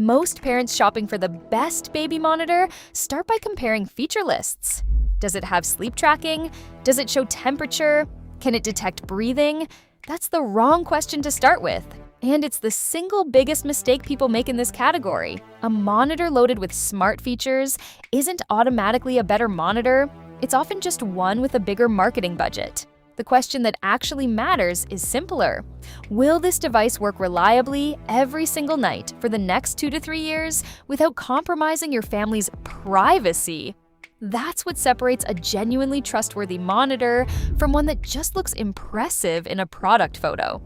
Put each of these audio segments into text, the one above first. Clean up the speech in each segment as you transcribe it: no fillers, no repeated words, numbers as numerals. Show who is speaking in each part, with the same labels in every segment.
Speaker 1: Most parents shopping for the best baby monitor start by comparing feature lists. Does it have sleep tracking? Does it show temperature? Can it detect breathing? That's the wrong question to start with. And it's the single biggest mistake people make in this category. A monitor loaded with smart features isn't automatically a better monitor. It's often just one with a bigger marketing budget. The question that actually matters is simpler. Will this device work reliably every single night for the next 2 to 3 years without compromising your family's privacy? That's what separates a genuinely trustworthy monitor from one that just looks impressive in a product photo.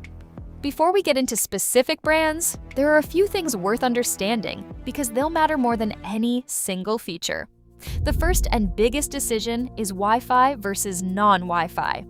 Speaker 1: Before we get into specific brands, there are a few things worth understanding because they'll matter more than any single feature. The first and biggest decision is Wi-Fi versus non-Wi-Fi.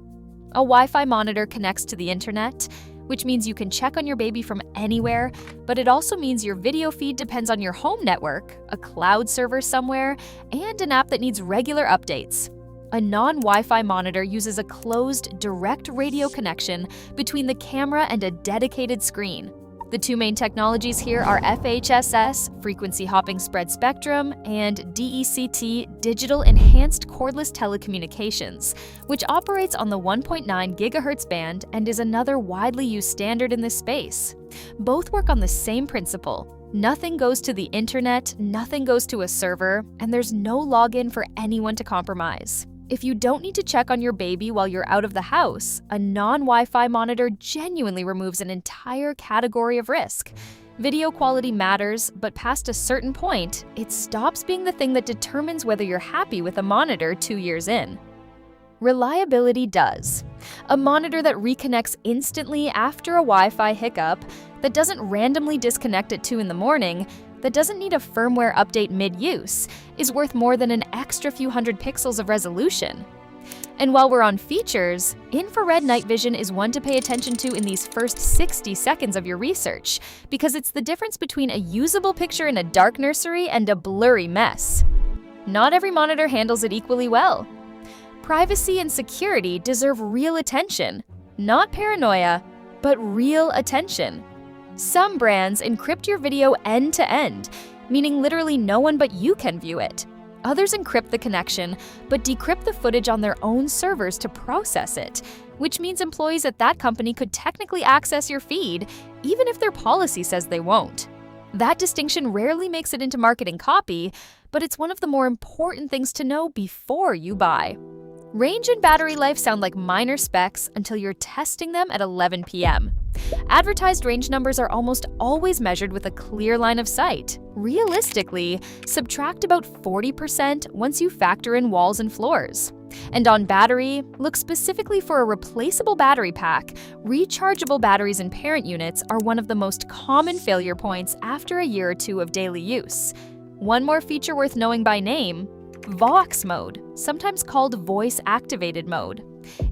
Speaker 1: A Wi-Fi monitor connects to the internet, which means you can check on your baby from anywhere, but it also means your video feed depends on your home network, a cloud server somewhere, and an app that needs regular updates. A non-Wi-Fi monitor uses a closed, direct radio connection between the camera and a dedicated screen. The two main technologies here are FHSS, frequency hopping spread spectrum, and DECT, digital enhanced cordless telecommunications, which operates on the 1.9 GHz band and is another widely used standard in this space. Both work on the same principle. Nothing goes to the internet, nothing goes to a server, and there's no login for anyone to compromise. If you don't need to check on your baby while you're out of the house, a non-Wi-Fi monitor genuinely removes an entire category of risk. Video quality matters, but past a certain point, it stops being the thing that determines whether you're happy with a monitor 2 years in. Reliability does. A monitor that reconnects instantly after a Wi-Fi hiccup, that doesn't randomly disconnect at 2 in the morning, that doesn't need a firmware update mid-use, is worth more than an extra few hundred pixels of resolution. And while we're on features, infrared night vision is one to pay attention to in these first 60 seconds of your research, because it's the difference between a usable picture in a dark nursery and a blurry mess. Not every monitor handles it equally well. Privacy and security deserve real attention, not paranoia, but real attention. Some brands encrypt your video end-to-end, meaning literally no one but you can view it. Others encrypt the connection, but decrypt the footage on their own servers to process it, which means employees at that company could technically access your feed, even if their policy says they won't. That distinction rarely makes it into marketing copy, but it's one of the more important things to know before you buy. Range and battery life sound like minor specs until you're testing them at 11 p.m. Advertised range numbers are almost always measured with a clear line of sight. Realistically, subtract about 40% once you factor in walls and floors. And on battery, look specifically for a replaceable battery pack. Rechargeable batteries in parent units are one of the most common failure points after a year or two of daily use. One more feature worth knowing by name: Vox mode, sometimes called voice-activated mode.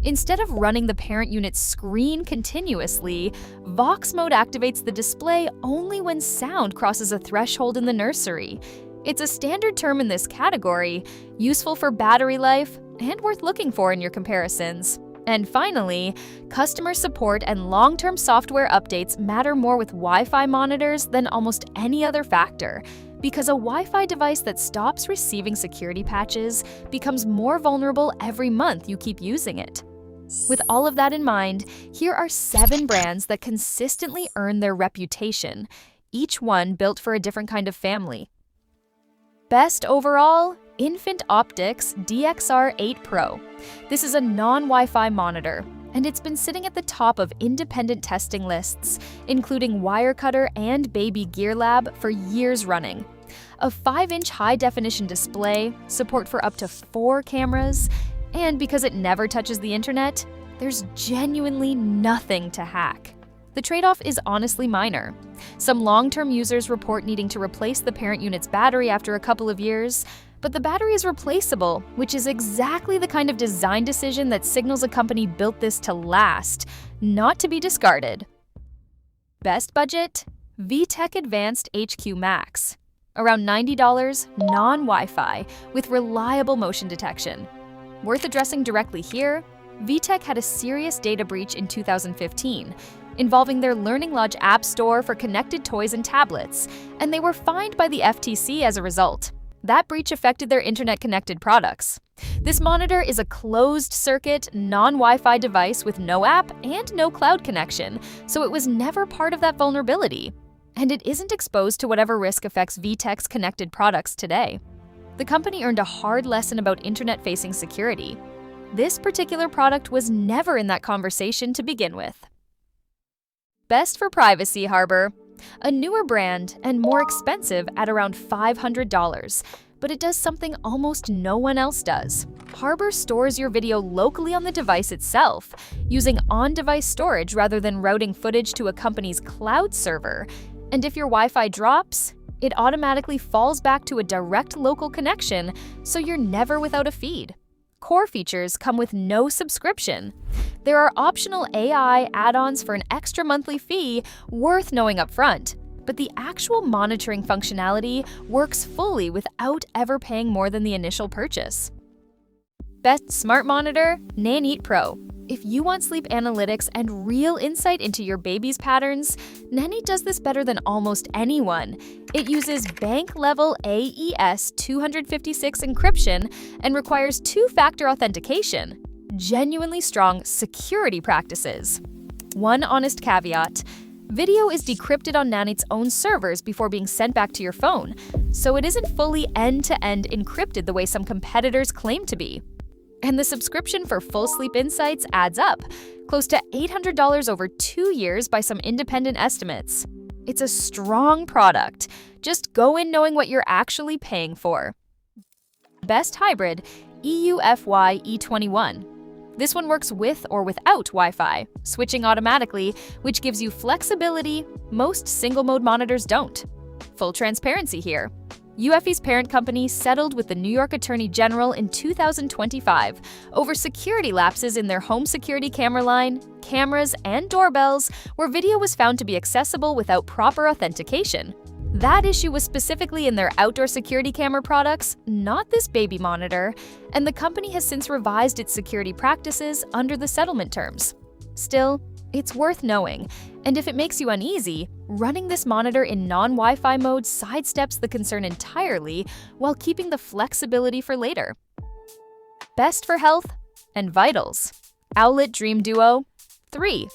Speaker 1: Instead of running the parent unit's screen continuously, Vox mode activates the display only when sound crosses a threshold in the nursery. It's a standard term in this category, useful for battery life, and worth looking for in your comparisons. And finally, customer support and long-term software updates matter more with Wi-Fi monitors than almost any other factor, because a Wi-Fi device that stops receiving security patches becomes more vulnerable every month you keep using it. With all of that in mind, here are 7 brands that consistently earn their reputation, each one built for a different kind of family. Best overall, Infant Optics DXR8 Pro. This is a non-Wi-Fi monitor, and it's been sitting at the top of independent testing lists, including Wirecutter and Baby Gear Lab, for years running. A 5-inch high-definition display, support for up to 4 cameras, and because it never touches the internet, there's genuinely nothing to hack. The trade-off is honestly minor. Some long-term users report needing to replace the parent unit's battery after a couple of years, but the battery is replaceable, which is exactly the kind of design decision that signals a company built this to last, not to be discarded. Best budget? VTech Advanced HQ Max. Around $90, non-Wi-Fi, with reliable motion detection. Worth addressing directly here, VTech had a serious data breach in 2015. involving their Learning Lodge app store for connected toys and tablets, and they were fined by the FTC as a result. That breach affected their internet-connected products. This monitor is a closed-circuit, non-Wi-Fi device with no app and no cloud connection, so it was never part of that vulnerability. And it isn't exposed to whatever risk affects VTech's connected products today. The company earned a hard lesson about internet-facing security. This particular product was never in that conversation to begin with. Best for privacy, Harbor. A newer brand and more expensive at around $500, but it does something almost no one else does. Harbor stores your video locally on the device itself, using on-device storage rather than routing footage to a company's cloud server. And if your Wi-Fi drops, it automatically falls back to a direct local connection, so you're never without a feed. Core features come with no subscription. There are optional AI add-ons for an extra monthly fee worth knowing upfront, but the actual monitoring functionality works fully without ever paying more than the initial purchase. Best smart monitor, Nanit Pro. If you want sleep analytics and real insight into your baby's patterns, Nanit does this better than almost anyone. It uses bank-level AES 256 encryption and requires two-factor authentication. Genuinely strong security practices. One honest caveat: video is decrypted on Nanit's own servers before being sent back to your phone, so it isn't fully end-to-end encrypted the way some competitors claim to be. And the subscription for full sleep insights adds up, close to $800 over 2 years by some independent estimates. It's a strong product. Just go in knowing what you're actually paying for. Best hybrid, EUFY E21. This one works with or without Wi-Fi, switching automatically, which gives you flexibility most single-mode monitors don't. Full transparency here. UFE's parent company settled with the New York Attorney General in 2025 over security lapses in their home security camera line, cameras, and doorbells where video was found to be accessible without proper authentication. That issue was specifically in their outdoor security camera products, not this baby monitor, and the company has since revised its security practices under the settlement terms. Still, it's worth knowing, and if it makes you uneasy, running this monitor in non-Wi-Fi mode sidesteps the concern entirely while keeping the flexibility for later. Best for health and vitals. Owlet Dream Duo 3.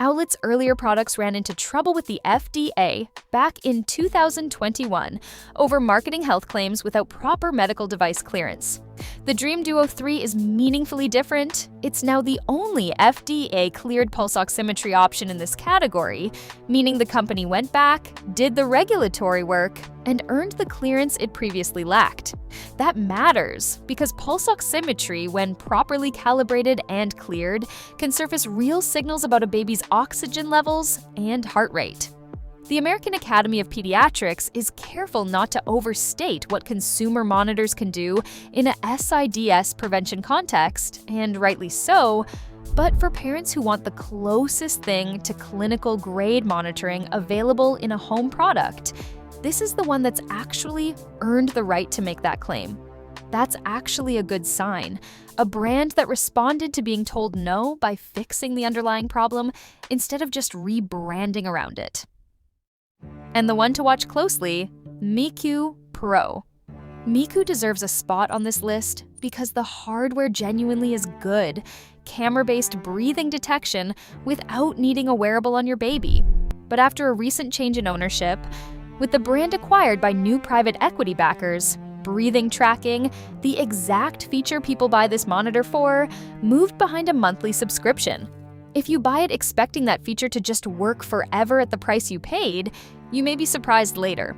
Speaker 1: Owlet's earlier products ran into trouble with the FDA back in 2021 over marketing health claims without proper medical device clearance. The Dream Duo 3 is meaningfully different. It's now the only FDA-cleared pulse oximetry option in this category, meaning the company went back, did the regulatory work, and earned the clearance it previously lacked. That matters because pulse oximetry, when properly calibrated and cleared, can surface real signals about a baby's oxygen levels and heart rate. The American Academy of Pediatrics is careful not to overstate what consumer monitors can do in a SIDS prevention context, and rightly so, but for parents who want the closest thing to clinical grade monitoring available in a home product, this is the one that's actually earned the right to make that claim. That's actually a good sign. A brand that responded to being told no by fixing the underlying problem instead of just rebranding around it. And the one to watch closely, Miku Pro. Miku deserves a spot on this list because the hardware genuinely is good, camera-based breathing detection without needing a wearable on your baby. But after a recent change in ownership, with the brand acquired by new private equity backers, breathing tracking, the exact feature people buy this monitor for, moved behind a monthly subscription. If you buy it expecting that feature to just work forever at the price you paid, you may be surprised later.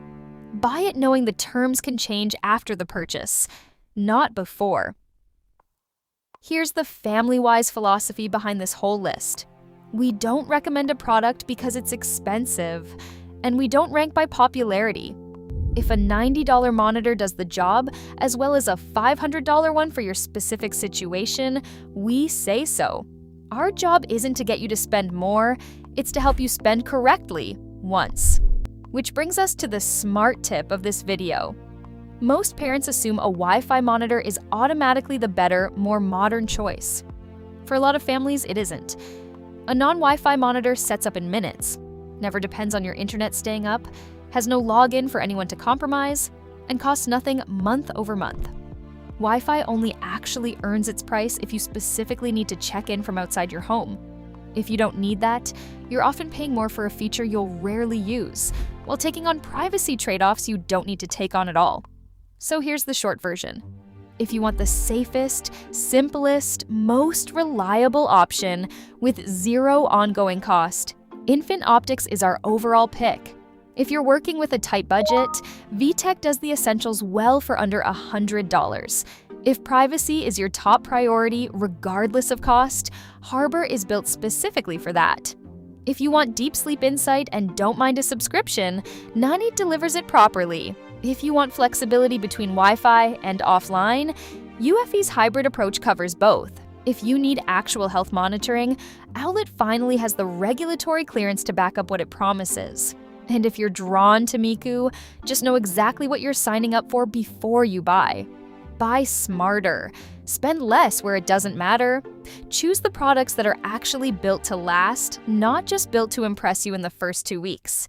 Speaker 1: Buy it knowing the terms can change after the purchase, not before. Here's the FamilyWise philosophy behind this whole list. We don't recommend a product because it's expensive, and we don't rank by popularity. If a $90 monitor does the job, as well as a $500 one for your specific situation, we say so. Our job isn't to get you to spend more, it's to help you spend correctly once. Which brings us to the smart tip of this video. Most parents assume a Wi-Fi monitor is automatically the better, more modern choice. For a lot of families, it isn't. A non-Wi-Fi monitor sets up in minutes, never depends on your internet staying up, has no login for anyone to compromise, and costs nothing month over month. Wi-Fi only actually earns its price if you specifically need to check in from outside your home. If you don't need that, you're often paying more for a feature you'll rarely use, while taking on privacy trade-offs you don't need to take on at all. So here's the short version. If you want the safest, simplest, most reliable option with zero ongoing cost, Infant Optics is our overall pick. If you're working with a tight budget, VTech does the essentials well for under $100. If privacy is your top priority regardless of cost, Harbor is built specifically for that. If you want deep sleep insight and don't mind a subscription, Nani delivers it properly. If you want flexibility between Wi-Fi and offline, UFE's hybrid approach covers both. If you need actual health monitoring, Owlet finally has the regulatory clearance to back up what it promises. And if you're drawn to Miku, just know exactly what you're signing up for before you buy. Buy smarter. Spend less where it doesn't matter. Choose the products that are actually built to last, not just built to impress you in the first 2 weeks.